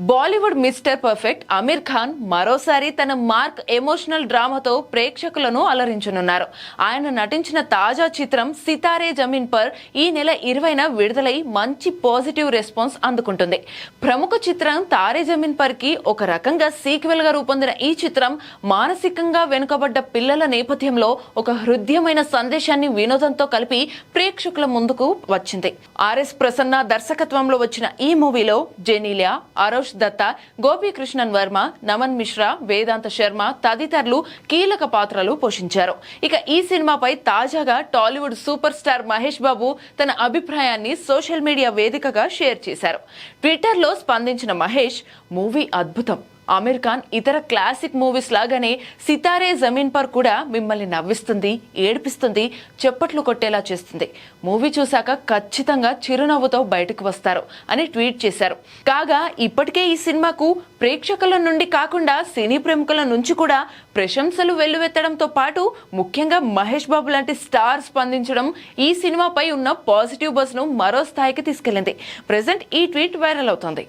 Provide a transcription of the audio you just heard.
Bollywood mister perfect Aamir Khan మరోసారి తన mark emotional డ్రామాతో ప్రేక్షకులను అలరించనున్నారు. ఆయన నటించిన తాజా చిత్రం సితారే జమీన్ పర్ ఈ నెల 20న విడుదలై మంచి పాజిటివ్ రెస్పాన్స్ అందుకుంటుంది. ప్రముఖ చిత్రం తారే జమీన్ పర్ కి ఒక రకంగా సీక్వెల్ గా రూపొందిన ఈ చిత్రం మానసికంగా వెనుకబడ్డ పిల్లల నేపథ్యంలో ఒక హృదయమైన సందేశాన్ని వినోదంతో కలిపి ప్రేక్షకుల ముందుకు వచ్చింది. ఆర్ఎస్ ప్రసన్న దర్శకత్వంలో వచ్చిన ఈ మూవీలో జెనీలియా, ఆరోష్ దత్తా, గోపీకృష్ణన్ వర్మ, నమన్ మిశ్రా, వేదాంత శర్మ తదితరులు కీలక పాత్రలు పోషించారు. ఇక ఈ సినిమాపై తాజాగా టాలీవుడ్ సూపర్ స్టార్ మహేష్ బాబు తన అభిప్రాయాన్ని సోషల్ మీడియా వేదికగా షేర్ చేశారు. ట్విట్టర్లో స్పందించిన మహేష్, మూవీ అద్భుతం. అమీర్ ఖాన్ ఇతర క్లాసిక్ మూవీస్ లాగానే సితారే జమీన్ పర్ కూడా మిమ్మల్ని నవ్విస్తుంది, ఏడిపిస్తుంది, చప్పట్లు కొట్టేలా చేస్తుంది. మూవీ చూశాక ఖచ్చితంగా చిరునవ్వుతో బయటకు వస్తారు అని ట్వీట్ చేశారు. కాగా ఇప్పటికే ఈ సినిమాకు ప్రేక్షకుల నుండి కాకుండా సినీ ప్రముఖుల నుంచి కూడా ప్రశంసలు వెల్లువెత్తడంతో పాటు ముఖ్యంగా మహేష్ బాబు లాంటి స్టార్ స్పందించడం ఈ సినిమాపై ఉన్న పాజిటివ్ బజ్ ను మరో స్థాయికి తీసుకెళ్లింది. ప్రెజెంట్ ఈ ట్వీట్ వైరల్ అవుతోంది.